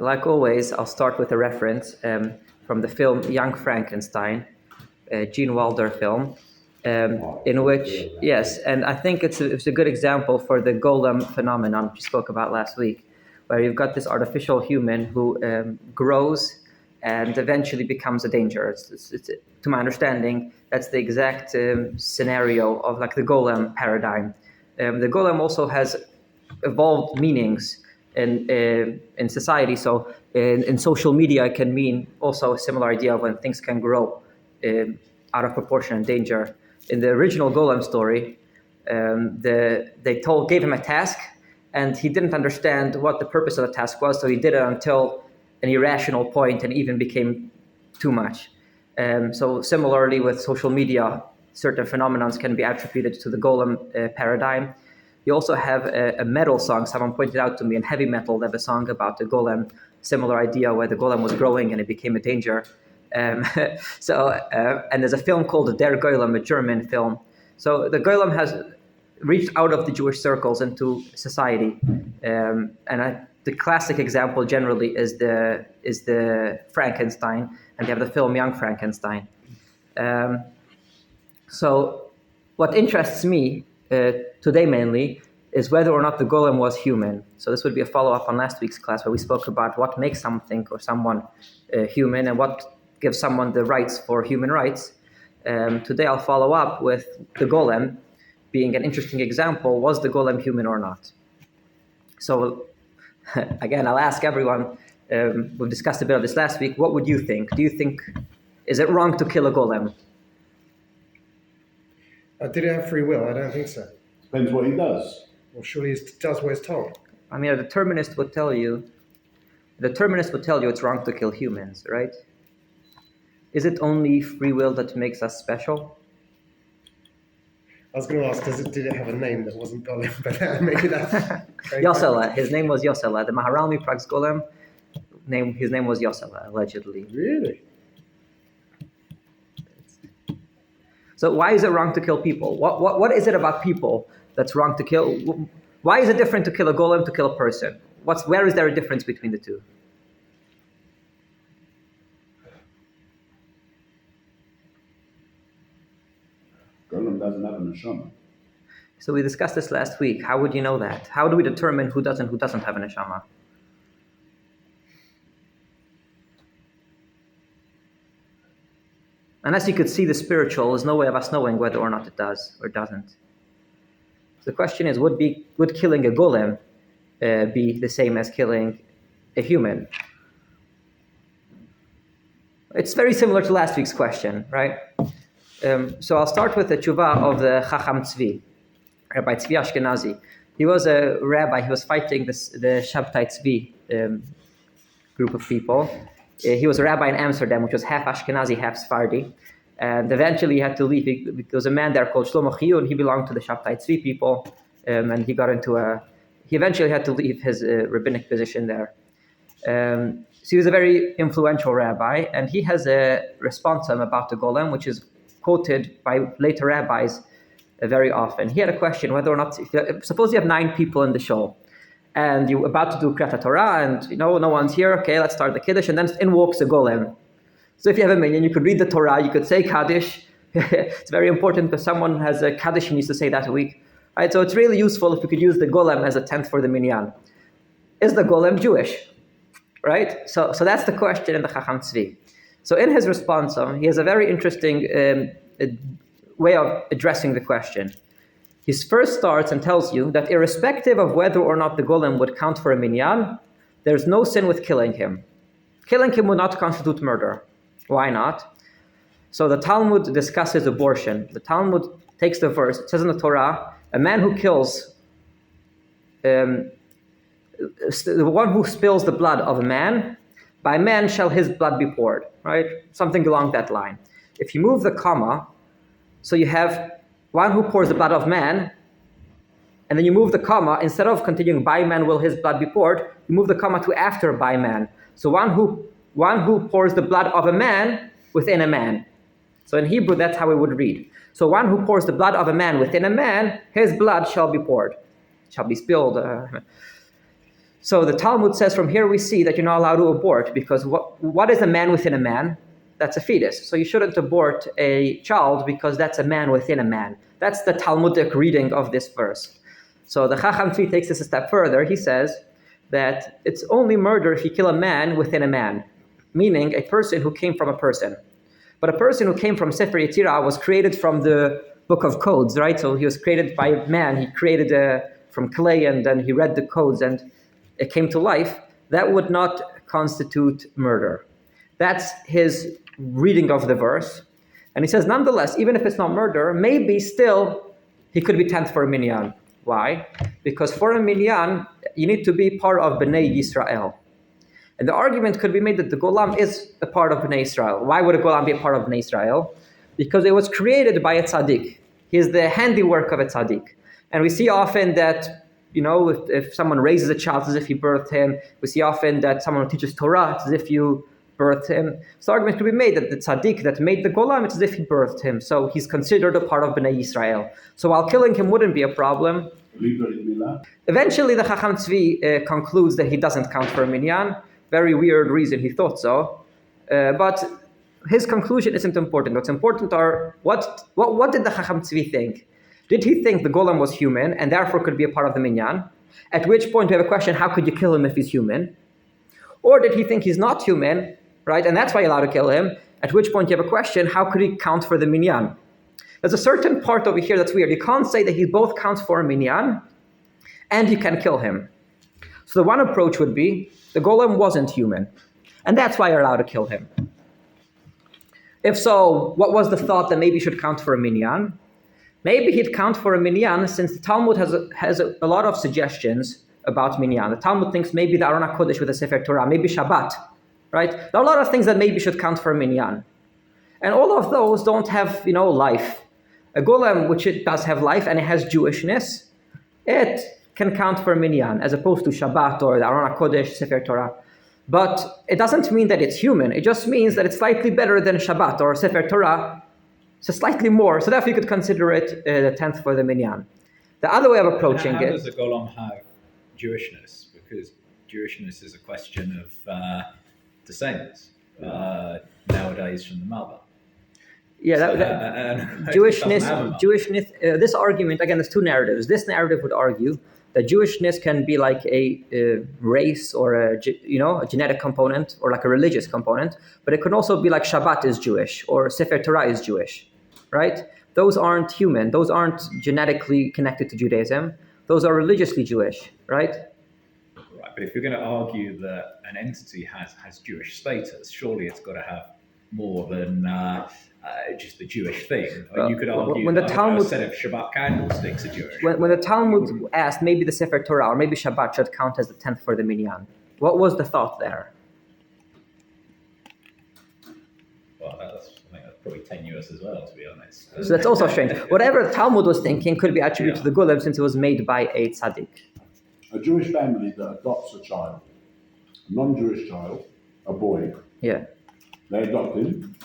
Like always, I'll start with a reference from the film Young Frankenstein, a Gene Wilder film, in which, yes, and I think it's a good example for the Golem phenomenon we spoke about last week, where you've got this artificial human who grows and eventually becomes a danger. It's, to my understanding, that's the exact scenario of like the Golem paradigm. The Golem also has evolved meanings in society. So in social media, it can mean also a similar idea of when things can grow out of proportion and danger. In the original Golem story, they gave him a task, and he didn't understand what the purpose of the task was, so he did it until an irrational point and even became too much. So similarly with social media, certain phenomena can be attributed to the Golem paradigm. You also have a metal song. Someone pointed out to me in heavy metal, they have a song about the Golem, similar idea where the Golem was growing and it became a danger. And there's a film called Der Golem, a German film. So the Golem has reached out of the Jewish circles into society. The classic example generally is the Frankenstein, and you have the film Young Frankenstein. So what interests me today mainly is whether or not the Golem was human. So this would be a follow-up on last week's class where we spoke about what makes something or someone human and what gives someone the rights for human rights. Today I'll follow up with the Golem being an interesting example. Was the Golem human or not? So again, I'll ask everyone, we've discussed a bit of this last week, what would you think? Do you think, is it wrong to kill a Golem? Did he have free will? I don't think so. Depends what he does. Well, surely he does what he's told. I mean, a determinist would tell you it's wrong to kill humans, right? Is it only free will that makes us special? I was going to ask, did it have a name that wasn't Golem? But maybe that's... Yosela. His name was Yosela. The Maharalmi Prague's Golem, his name was Yosela, allegedly. Really? So why is it wrong to kill people? What is it about people that's wrong to kill? Why is it different to kill a Golem to kill a person? Where is there a difference between the two? Golem doesn't have a neshama. So we discussed this last week. How would you know that? How do we determine who doesn't have a neshama? Unless you could see the spiritual, there's no way of us knowing whether or not it does or doesn't. So the question is, would killing a Golem be the same as killing a human? It's very similar to last week's question, right? So I'll start with the tshuva of the Chacham Tzvi, Rabbi Tzvi Ashkenazi. He was a rabbi. He was fighting the Shabtai Tzvi group of people. He was a rabbi in Amsterdam, which was half Ashkenazi, half Sephardi. And eventually he had to leave. There was a man there called Shlomo Chiyun. He belonged to the Shabtai Tzvi people. And he eventually had to leave his rabbinic position there. So he was a very influential rabbi. And he has a responsum about the Golem, which is quoted by later rabbis very often. He had a question whether or not, suppose you have 9 people in the shul, and you're about to do Kriyat Torah, and no one's here. Okay, let's start the Kiddush, and then in walks a Golem. So if you have a minyan, you could read the Torah, you could say Kaddish. It's very important because someone has a Kaddish and used to say that a week. Right? So it's really useful if you could use the Golem as a tenth for the minyan. Is the Golem Jewish? Right? So that's the question in the Chacham Tzvi. So in his response, he has a very interesting way of addressing the question. He first starts and tells you that irrespective of whether or not the Golem would count for a minyan, there's no sin with killing him. Killing him would not constitute murder. Why not? So the Talmud discusses abortion. The Talmud takes the verse. It says in the Torah, a man who kills, the one who spills the blood of a man, by man shall his blood be poured. Right? Something along that line. If you move the comma, so you have one who pours the blood of man, and then you move the comma, instead of continuing by man will his blood be poured, you move the comma to after by man. So one who pours the blood of a man within a man. So in Hebrew, that's how we would read. So one who pours the blood of a man within a man, his blood shall be poured, shall be spilled. So the Talmud says from here we see that you're not allowed to abort, because what is a man within a man? That's a fetus. So you shouldn't abort a child because that's a man within a man. That's the Talmudic reading of this verse. So the Chacham Tzvi takes this a step further. He says that it's only murder if you kill a man within a man, meaning a person who came from a person. But a person who came from Sefer Yetzirah was created from the book of codes, right? So he was created by man. He created from clay, and then he read the codes and it came to life. That would not constitute murder. That's his reading of the verse. And he says, nonetheless, even if it's not murder, maybe still he could be 10th for a minyan. Why? Because for a minyan, you need to be part of Bnei Yisrael. And the argument could be made that the Golem is a part of Bnei Israel. Why would a Golem be a part of Bnei Israel? Because it was created by a tzaddik. He is the handiwork of a tzaddik. And we see often that, if someone raises a child, it's as if you birthed him. We see often that someone who teaches Torah, it's as if you birthed him. So argument could be made that the tzaddik that made the Golem, it's as if he birthed him. So he's considered a part of Bnei Israel. So while killing him wouldn't be a problem, eventually the Chacham Tzvi concludes that he doesn't count for a minyan. Very weird reason he thought so. But his conclusion isn't important. What's important are, what did the Chacham Tzvi think? Did he think the Golem was human and therefore could be a part of the minyan? At which point we have a question, how could you kill him if he's human? Or did he think he's not human, right? And that's why you're allowed to kill him. At which point you have a question, how could he count for the minyan? There's a certain part over here that's weird. You can't say that he both counts for a minyan and you can kill him. So the one approach would be, the Golem wasn't human. And that's why you're allowed to kill him. If so, what was the thought that maybe he should count for a minyan? Maybe he'd count for a minyan, since the Talmud has a lot of suggestions about minyan. The Talmud thinks maybe the Aron HaKodesh with the Sefer Torah, maybe Shabbat, right? There are a lot of things that maybe should count for a minyan. And all of those don't have, life. A Golem, which it does have life and it has Jewishness, it can count for a minyan, as opposed to Shabbat or the Aron HaKodesh, Sefer Torah. But it doesn't mean that it's human. It just means that it's slightly better than Shabbat or Sefer Torah, so slightly more. So therefore you could consider it the 10th for the minyan. The other way of approaching how it... does the Golem have Jewishness? Because Jewishness is a question of descent nowadays from the mother. Yeah, Jewishness. This argument, again, there's two narratives. This narrative would argue that Jewishness can be like a race or a genetic component or like a religious component, but it can also be like Shabbat is Jewish or Sefer Torah is Jewish, right? Those aren't human. Those aren't genetically connected to Judaism. Those are religiously Jewish, right? Right, but if you're going to argue that an entity has Jewish status, surely it's got to have more than just the Jewish thing. You could argue when the Talmud, a set of Shabbat candlesticks are Jewish. When the Talmud asked maybe the Sefer Torah or maybe Shabbat should count as the 10th for the minyan, what was the thought there? Well, I think that's probably tenuous as well, to be honest. So that's also strange. Whatever the Talmud was thinking could be attributed to the Golem, since it was made by a tzaddik. A Jewish family that adopts a child, a non-Jewish child, a boy. Yeah. They adopt him.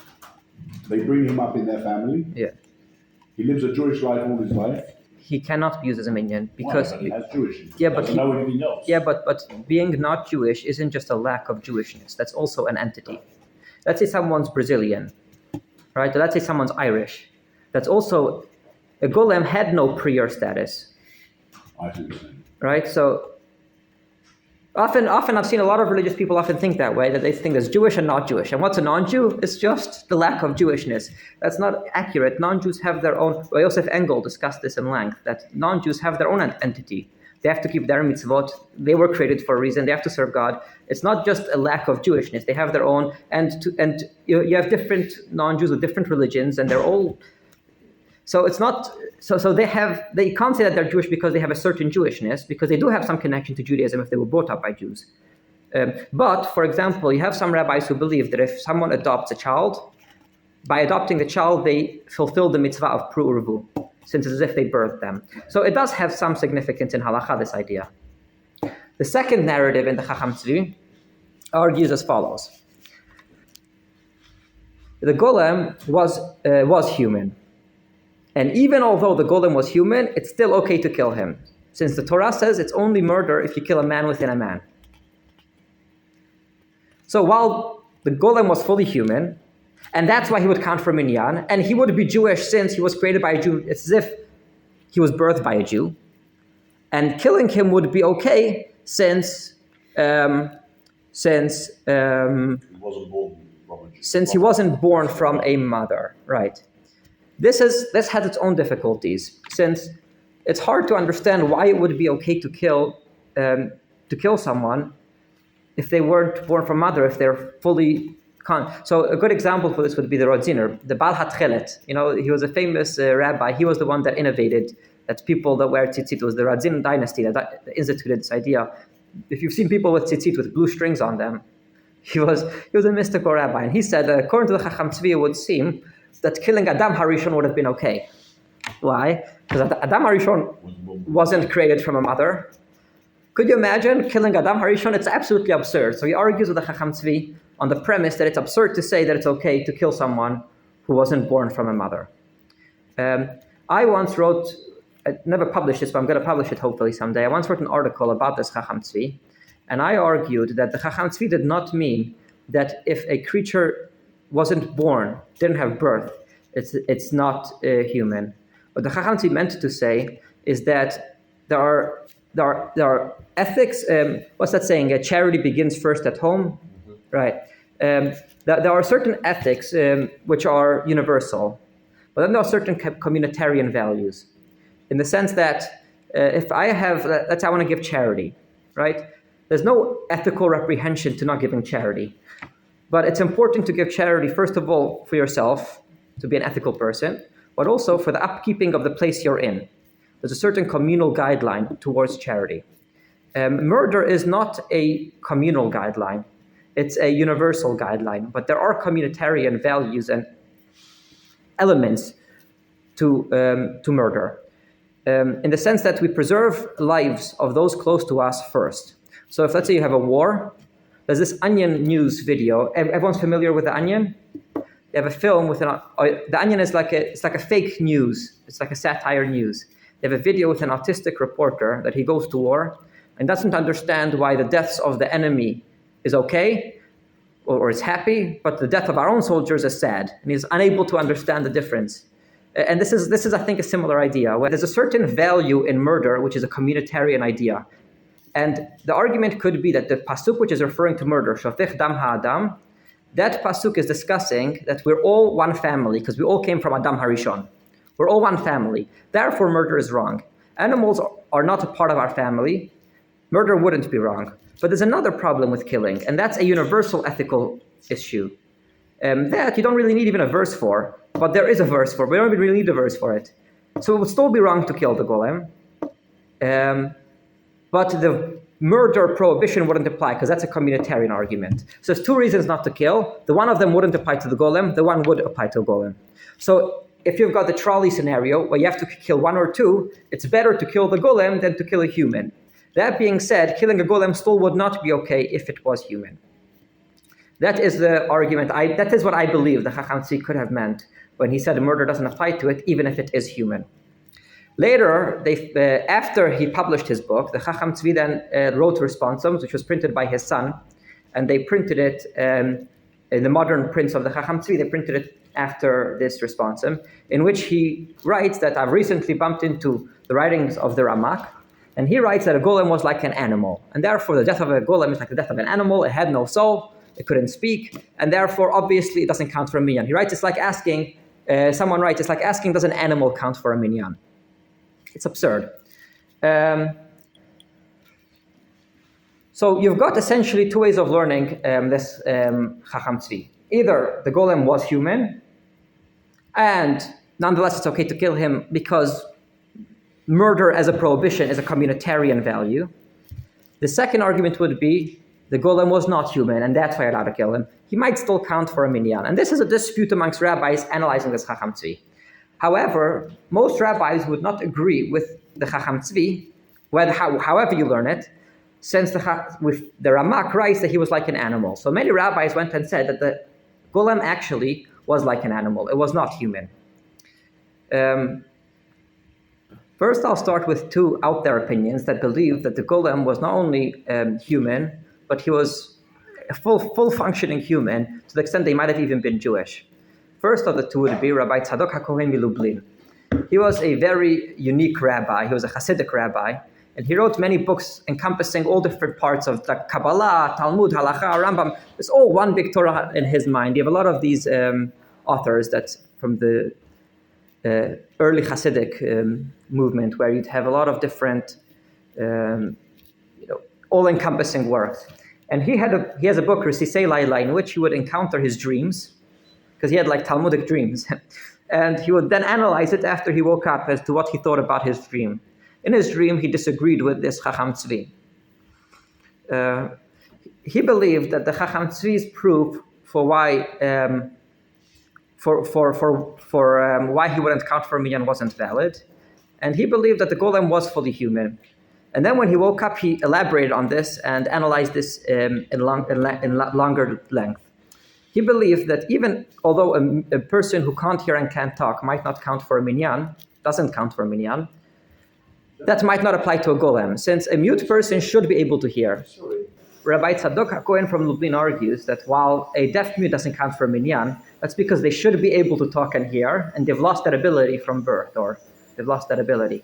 They bring him up in their family. Yeah. He lives a Jewish life all his life. He cannot be used as a minion because he has Jewish. Yeah, but doesn't know anything else. Yeah, but being not Jewish isn't just a lack of Jewishness. That's also an entity. Let's say someone's Brazilian, right? Or let's say someone's Irish. That's also a Golem had no prior status. I see what you're saying. Right? So often I've seen a lot of religious people often think that way, that they think there's Jewish and not Jewish. And what's a non-Jew? It's just the lack of Jewishness. That's not accurate. Non-Jews have their own... Yosef Engel discussed this in length, that non-Jews have their own entity. They have to keep their mitzvot. They were created for a reason. They have to serve God. It's not just a lack of Jewishness. They have their own... And you have different non-Jews with different religions, and they're all... So it's not... So they can't say that they're Jewish because they have a certain Jewishness, because they do have some connection to Judaism if they were brought up by Jews. But, for example, you have some rabbis who believe that if someone adopts a child, by adopting the child, they fulfill the mitzvah of pru urvu, since it's as if they birthed them. So it does have some significance in halakha, this idea. The second narrative in the Chacham Tzvi argues as follows. The Golem was human. And even although the Golem was human, it's still okay to kill him, since the Torah says it's only murder if you kill a man within a man. So while the golem was fully human, and that's why he would count for minyan, and he would be Jewish since he was created by a Jew, it's as if he was birthed by a Jew, and killing him would be okay since he wasn't born from a mother, right? This has its own difficulties, since it's hard to understand why it would be okay to kill someone if they weren't born from mother, if they're fully So a good example for this would be the Rodziner, the Bal HaTchelet. He was a famous rabbi. He was the one that innovated that people that wear tzitzit. It was the Rodzin dynasty that instituted this idea. If you've seen people with tzitzit with blue strings on them, he was a mystical rabbi, and he said that according to the Chacham Tzvi, it would seem that killing Adam Harishon would have been okay. Why? Because Adam Harishon wasn't created from a mother. Could you imagine killing Adam Harishon? It's absolutely absurd. So he argues with the Chacham Tzvi on the premise that it's absurd to say that it's okay to kill someone who wasn't born from a mother. I once wrote, I never published this, but I'm going to publish it hopefully someday. I once wrote an article about this Chacham Tzvi, and I argued that the Chacham Tzvi did not mean that if a creature wasn't born, didn't have birth, it's not human. What the Chacham Tzvi meant to say is that there are ethics. What's that saying? Charity begins first at home, right? There are certain ethics which are universal, but then there are certain communitarian values, in the sense that if I have, let's say I want to give charity, right? There's no ethical reprehension to not giving charity, but it's important to give charity first of all for yourself, to be an ethical person, but also for the upkeeping of the place you're in. There's a certain communal guideline towards charity. Murder is not a communal guideline. It's a universal guideline, but there are communitarian values and elements to murder, in the sense that we preserve lives of those close to us first. So if, let's say, you have a war, there's this Onion news video. Everyone's familiar with the Onion? They have a film with the Onion is it's like a fake news. It's like a satire news. They have a video with an autistic reporter that he goes to war and doesn't understand why the deaths of the enemy is okay or is happy, but the death of our own soldiers is sad, and he's unable to understand the difference. And this is, I think, a similar idea, where there's a certain value in murder, which is a communitarian idea. And the argument could be that the pasuk which is referring to murder, Shafech Dam HaAdam, that pasuk is discussing that we're all one family, because we all came from Adam Harishon. We're all one family. Therefore, murder is wrong. Animals are not a part of our family. Murder wouldn't be wrong. But there's another problem with killing, and that's a universal ethical issue. That you don't really need even a verse for, but there is a verse for. We don't even really need a verse for it. So it would still be wrong to kill the golem. But the murder prohibition wouldn't apply, because that's a communitarian argument. So there's two reasons not to kill. The one of them wouldn't apply to the golem. The one would apply to a golem. So if you've got the trolley scenario where you have to kill one or two, it's better to kill the golem than to kill a human. That being said, killing a golem still would not be okay if it was human. That is the argument. That is what I believe the Chacham Tzvi could have meant when he said murder doesn't apply to it, even if it is human. Later, after he published his book, the Chacham Tzvi then wrote responsums, which was printed by his son, and they printed it in the modern prints of the Chacham Tzvi. They printed it after this responsum, in which he writes that I've recently bumped into the writings of the Ramak, and he writes that a golem was like an animal, and therefore the death of a golem is like the death of an animal. It had no soul, it couldn't speak, and therefore obviously it doesn't count for a minyan. He writes it's like asking, someone writes, it's like asking, does an animal count for a minyan? It's absurd. So you've got essentially two ways of learning this Chacham Tzvi. Either the golem was human, and nonetheless it's okay to kill him because murder as a prohibition is a communitarian value. The second argument would be the golem was not human, and that's why you're allowed to kill him. He might still count for a minyan. And this is a dispute amongst rabbis analyzing this Chacham Tzvi. However, most rabbis would not agree with the Chacham Tzvi, however you learn it, since the Ramak writes that he was like an animal. So many rabbis went and said that the golem actually was like an animal. It was not human. First, I'll start with two out there opinions that believe that the golem was not only human, but he was a full functioning human to the extent they might have even been Jewish. First of the two would be Rabbi Tzadok HaKohen Milublin. He was a very unique rabbi. He was a Hasidic rabbi, and he wrote many books encompassing all different parts of the Kabbalah, Talmud, Halacha, Rambam. It's all one big Torah in his mind. You have a lot of these authors that from the early Hasidic movement, where you'd have a lot of different, all-encompassing works. And he has a book, Risisei Laila, in which he would encounter his dreams, because he had like Talmudic dreams. And he would then analyze it after he woke up as to what he thought about his dream. In his dream, he disagreed with this Chacham Tzvi. He believed that the Chacham Tzvi's proof for why why he wouldn't count for minyan wasn't valid, and he believed that the golem was fully human. And then when he woke up, he elaborated on this and analyzed this in longer length. He believed that even although a person who can't hear and can't talk might not count for a minyan, doesn't count for a minyan, that might not apply to a golem, since a mute person should be able to hear. Rabbi Tzadok HaKohen from Lublin argues that while a deaf mute doesn't count for a minyan, that's because they should be able to talk and hear, and they've lost that ability from birth, or they've lost that ability,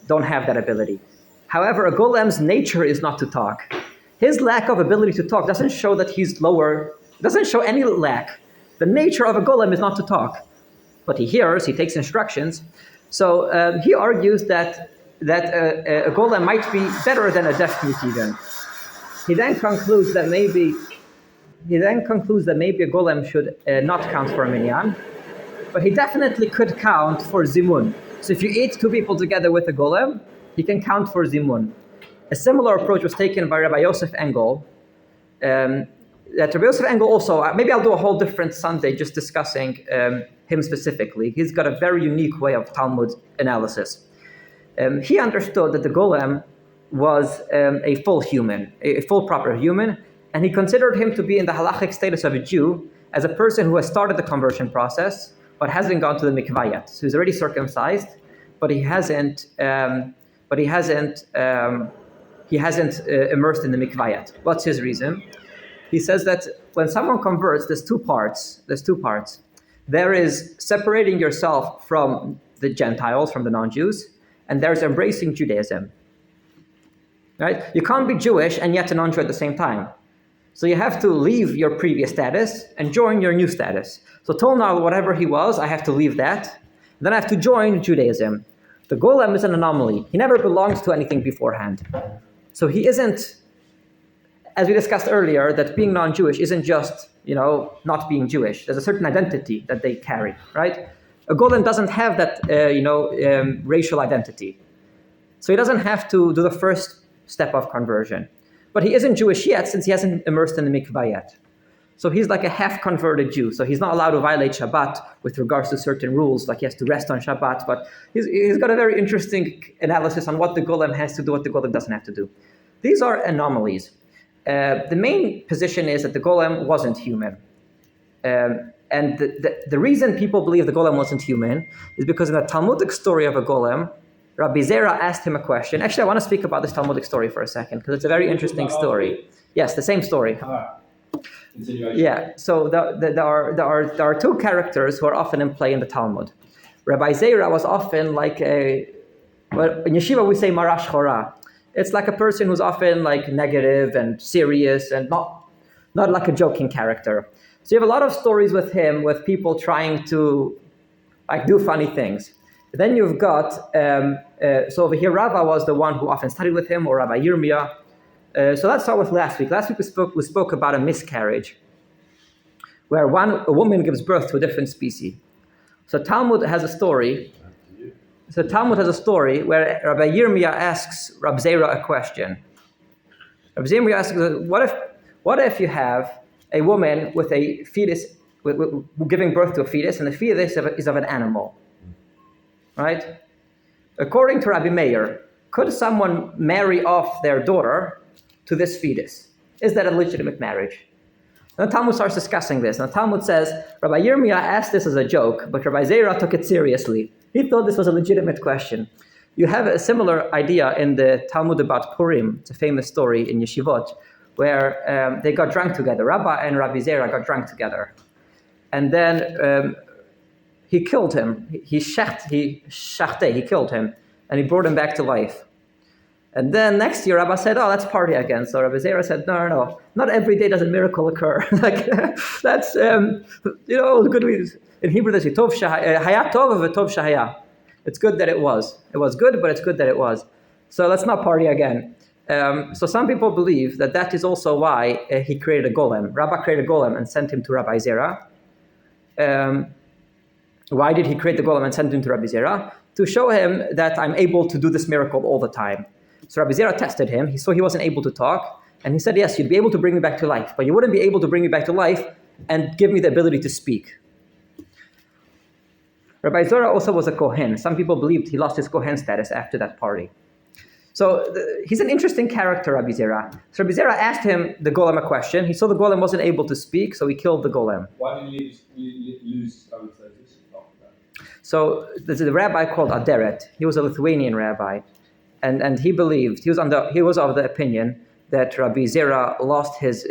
don't have that ability. However, a golem's nature is not to talk. His lack of ability to talk doesn't show that he's lower, doesn't show any lack. The nature of a golem is not to talk, but he hears, he takes instructions. So he argues that a golem might be better than a deaf mute even. He then concludes that maybe a golem should not count for a minyan, but he definitely could count for zimun. So if you eat two people together with a golem, he can count for zimun. A similar approach was taken by Rabbi Yosef Engel. That Rabbi Yosef Engel also, maybe I'll do a whole different Sunday just discussing him specifically. He's got a very unique way of Talmud analysis. He understood that the golem was a full human, a full proper human, and he considered him to be in the halachic status of a Jew as a person who has started the conversion process but hasn't gone to the mikvah yet. So he's already circumcised, but he hasn't immersed in the mikvah yet. What's his reason? He says that when someone converts, there's two parts. There is separating yourself from the Gentiles, from the non-Jews, and there's embracing Judaism. Right? You can't be Jewish and yet a non-Jew at the same time. So you have to leave your previous status and join your new status. So till now, whatever he was, I have to leave that. Then I have to join Judaism. The golem is an anomaly. He never belonged to anything beforehand. So he isn't, as we discussed earlier, that being non-Jewish isn't just, not being Jewish. There's a certain identity that they carry, right? A golem doesn't have that, racial identity. So he doesn't have to do the first step of conversion. But he isn't Jewish yet, since he hasn't immersed in the mikvah yet. So he's like a half-converted Jew. So he's not allowed to violate Shabbat with regards to certain rules, like he has to rest on Shabbat. But he's got a very interesting analysis on what the golem has to do, what the golem doesn't have to do. These are anomalies. The main position is that the golem wasn't human. And the reason people believe the golem wasn't human is because in the Talmudic story of a golem, Rabbi Zera asked him a question. Actually, I want to speak about this Talmudic story for a second, because it's a very interesting story. Yes, the same story. Yeah, so there are two characters who are often in play in the Talmud. Rabbi Zera was often like in yeshiva we say marash chora. It's like a person who's often like negative and serious and not like a joking character. So you have a lot of stories with him, with people trying to like do funny things. Then you've got, so over here Rava was the one who often studied with him, or Rabbi Yirmiyah. So let's start with last week. Last week we spoke about a miscarriage, where a woman gives birth to a different species. So Talmud has a story. So Talmud has a story where Rabbi Yirmiyah asks Rabbi Zera a question. Rabbi Zera asks, what if you have a woman with a fetus, giving birth to a fetus, and the fetus is of an animal? Right? According to Rabbi Meir, could someone marry off their daughter to this fetus? Is that a legitimate marriage? Now Talmud starts discussing this. Now Talmud says, Rabbi Yirmiyah asked this as a joke, but Rabbi Zera took it seriously. He thought this was a legitimate question. You have a similar idea in the Talmud about Purim. It's a famous story in yeshivot, where they got drunk together. Rabbi and Rabbi Zera got drunk together. And then he killed him. He killed him, and he brought him back to life. And then next year, Rabbi said, "Oh, let's party again." So Rabbi Zera said, "No. Not every day does a miracle occur. Like that's good. In Hebrew, they say tov shahaya tov v'tov shahaya. It's good that it was. It was good, but it's good that it was. So let's not party again." So some people believe that is also why he created a golem. Rabbi created a golem and sent him to Rabbi Zera. Why did he create the golem and send him to Rabbi Zera? To show him that I'm able to do this miracle all the time. So Rabbi Zera tested him. He saw he wasn't able to talk. And he said, yes, you'd be able to bring me back to life, but you wouldn't be able to bring me back to life and give me the ability to speak. Rabbi Zera also was a Kohen. Some people believed he lost his Kohen status after that party. So he's an interesting character, Rabbi Zera. So Rabbi Zera asked him, the golem, a question. He saw the golem wasn't able to speak, so he killed the golem. Why did you lose this? So there's a rabbi called Aderet. He was a Lithuanian rabbi, and he believed, he was of the opinion that Rabbi Zera lost his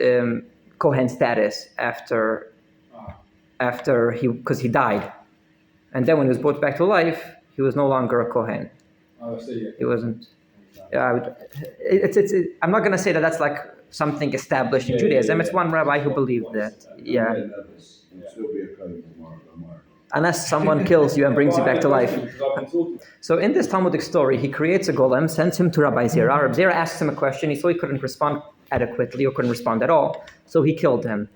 Kohen status because he died. And then when he was brought back to life, he was no longer a Kohen. Oh, I see. He wasn't. I'm not going to say that that's like something established in Judaism. It's one rabbi who believed that. Yeah. Still be a Kohen tomorrow. Unless someone kills you and brings you back to life. So in this Talmudic story, he creates a golem, sends him to Rabbi Zera. Rabbi Zera asks him a question. He saw he couldn't respond adequately or couldn't respond at all, so he killed him.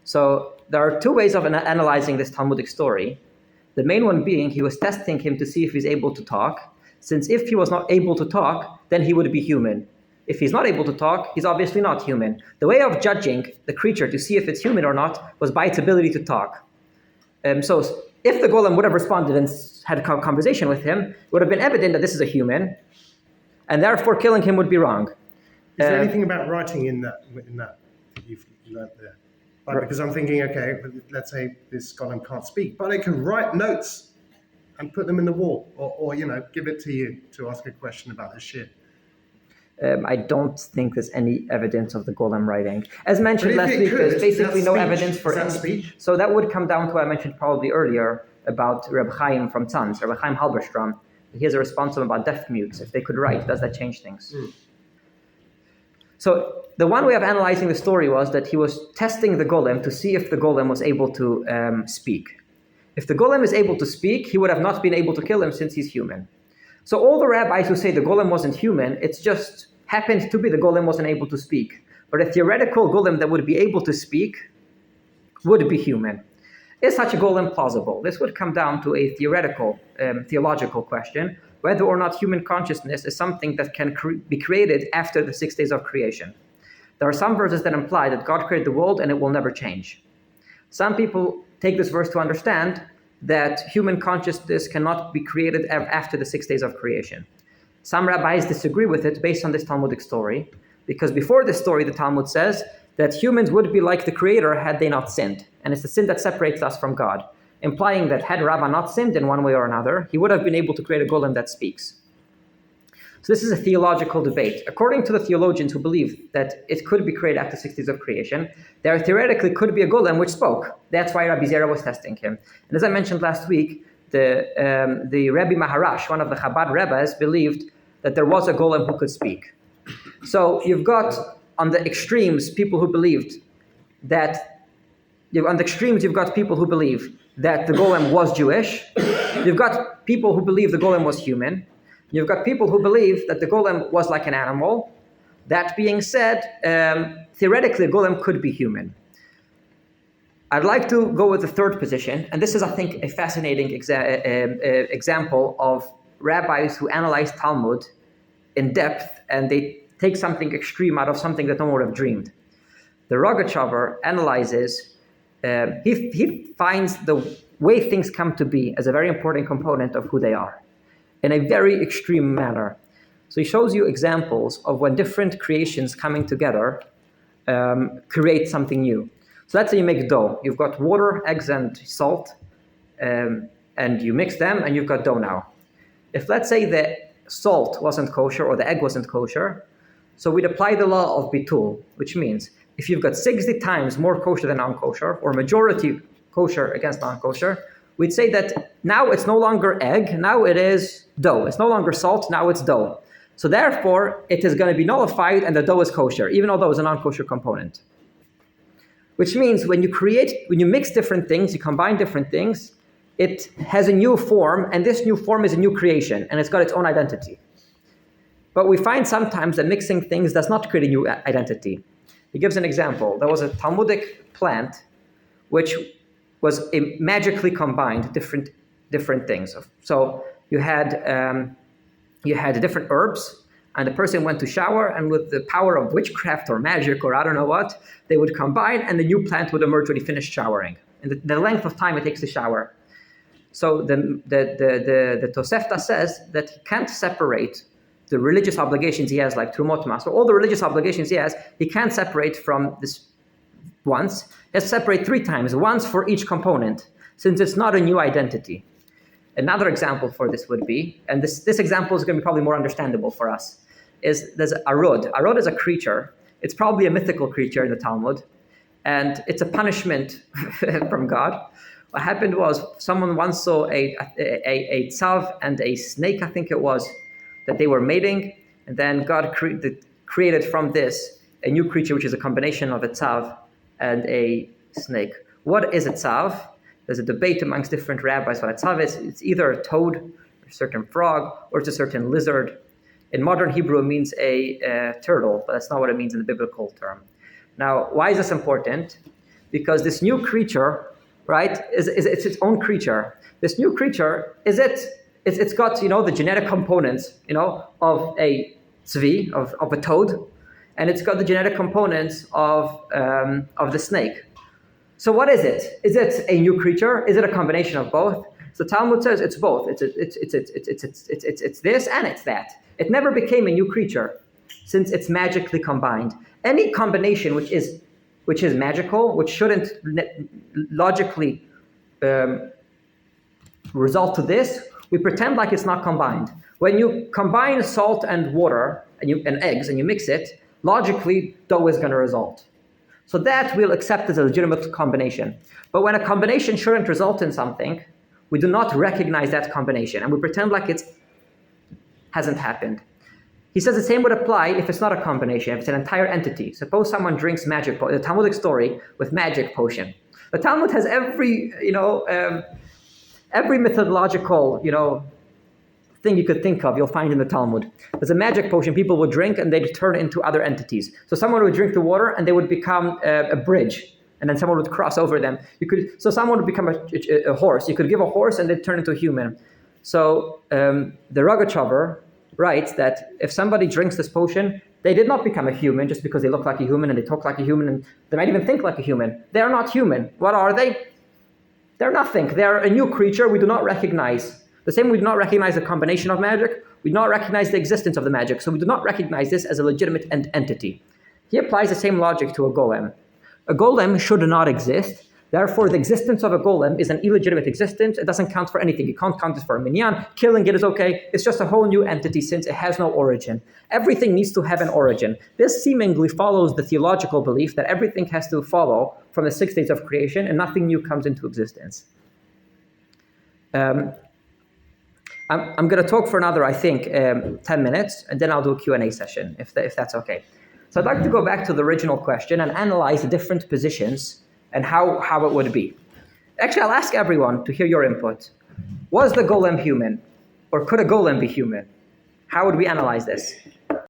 So there are two ways of analyzing this Talmudic story. The main one being he was testing him to see if he's able to talk, since if he was not able to talk, then he would be human. If he's not able to talk, he's obviously not human. The way of judging the creature to see if it's human or not was by its ability to talk. So if the golem would have responded and had a conversation with him, it would have been evident that this is a human, and therefore killing him would be wrong. Is there anything about writing in that you've learned there? Like, because I'm thinking, okay, let's say this golem can't speak, but it can write notes and put them in the wall, or give it to you to ask a question about this shit. I don't think there's any evidence of the golem writing. As mentioned last week, there's basically no evidence for any speech. So that would come down to what I mentioned probably earlier about Reb Chaim from Tzanz, Reb Chaim Halberstrom. He has a response about deaf mutes. If they could write, does that change things? So the one way of analyzing the story was that he was testing the golem to see if the golem was able to speak. If the golem is able to speak, he would have not been able to kill him since he's human. So all the rabbis who say the golem wasn't human, it's just happened to be the golem wasn't able to speak. But a theoretical golem that would be able to speak would be human. Is such a golem plausible? This would come down to a theoretical, theological question, whether or not human consciousness is something that can be created after the 6 days of creation. There are some verses that imply that God created the world and it will never change. Some people take this verse to understand that human consciousness cannot be created after the 6 days of creation. Some rabbis disagree with it based on this Talmudic story, because before this story, the Talmud says that humans would be like the Creator had they not sinned. And it's the sin that separates us from God, implying that had Rabbah not sinned in one way or another, he would have been able to create a golem that speaks. So this is a theological debate. According to the theologians who believe that it could be created after 6 days of creation, there theoretically could be a golem which spoke. That's why Rabbi Zera was testing him. And as I mentioned last week, the Rebbe Maharash, one of the Chabad rabbis, believed that there was a golem who could speak. So you've got on the extremes people who believed that, on the extremes you've got people who believe that the golem was Jewish. You've got people who believe the golem was human. You've got people who believe that the golem was like an animal. That being said, theoretically, a golem could be human. I'd like to go with the third position, and this is, I think, a fascinating example of rabbis who analyze Talmud in depth, and they take something extreme out of something that no one would have dreamed. The Rogachover analyzes, he finds the way things come to be as a very important component of who they are, in a very extreme manner. So he shows you examples of when different creations coming together create something new. So let's say you make dough. You've got water, eggs, and salt, and you mix them, and you've got dough now. If let's say the salt wasn't kosher or the egg wasn't kosher, So we'd apply the law of bitul, which means if you've got 60 times more kosher than non-kosher, or majority kosher against non-kosher, we'd say that now it's no longer egg, now it is dough. It's no longer salt, now it's dough. So therefore, it is going to be nullified and the dough is kosher, even though it's a non-kosher component. Which means when you mix different things, you combine different things, it has a new form, and this new form is a new creation, and it's got its own identity. But we find sometimes that mixing things does not create a new identity. He gives an example. There was a Talmudic plant which was magically combined different things. So you had different herbs, and the person went to shower, and with the power of witchcraft or magic or I don't know what, they would combine, and the new plant would emerge when he finished showering, and the length of time it takes to shower. So the Tosefta says that he can't separate the religious obligations he has, like Trumot Mas, or all the religious obligations he has, he can't separate from this once. He has to separate 3 times, once for each component, since it's not a new identity. Another example for this would be, and this example is going to be probably more understandable for us, is there's Arod. Arod is a creature. It's probably a mythical creature in the Talmud, and it's a punishment from God. What happened was someone once saw a tzav and a snake, I think it was, that they were mating, and then God created from this a new creature, which is a combination of a tzav and a snake. What is a tzav? There's a debate amongst different rabbis what a tzav is. It's either a toad, or a certain frog, or it's a certain lizard. In modern Hebrew, it means a turtle, but that's not what it means in the biblical term. Now, why is this important? Because this new creature, right, it's its own creature. This new creature, it's got, the genetic components, of a tzvi, of a toad, and it's got the genetic components of the snake. So what is it? Is it a new creature? Is it a combination of both? So Talmud says it's both. It's this and it's that. It never became a new creature, since it's magically combined. Any combination which is magical, which shouldn't logically result to this, we pretend like it's not combined. When you combine salt and water and eggs and you mix it, logically dough is going to result. So that we'll accept as a legitimate combination. But when a combination shouldn't result in something, we do not recognize that combination, and we pretend like it hasn't happened. He says the same would apply if it's not a combination, if it's an entire entity. Suppose someone drinks the Talmudic story with magic potion. The Talmud has every methodological, thing you could think of, you'll find in the Talmud. There's a magic potion people would drink and they'd turn into other entities. So someone would drink the water and they would become a bridge, and then someone would cross over them. So someone would become a horse. You could give a horse and they'd turn into a human. So the Rogachover writes that if somebody drinks this potion, they did not become a human just because they look like a human and they talk like a human and they might even think like a human. They are not human. What are they? They're nothing. They are a new creature we do not recognize. The same, we do not recognize the combination of magic. We do not recognize the existence of the magic. So we do not recognize this as a legitimate entity. He applies the same logic to a golem. A golem should not exist. Therefore, the existence of a golem is an illegitimate existence. It doesn't count for anything. You can't count this for a minyan. Killing it is okay. It's just a whole new entity since it has no origin. Everything needs to have an origin. This seemingly follows the theological belief that everything has to follow from the 6 days of creation and nothing new comes into existence. I'm going to talk for another, 10 minutes, and then I'll do a Q&A session, if that's okay. So I'd like to go back to the original question and analyze the different positions and how it would be. Actually, I'll ask everyone to hear your input. Was the golem human? Or could a golem be human? How would we analyze this?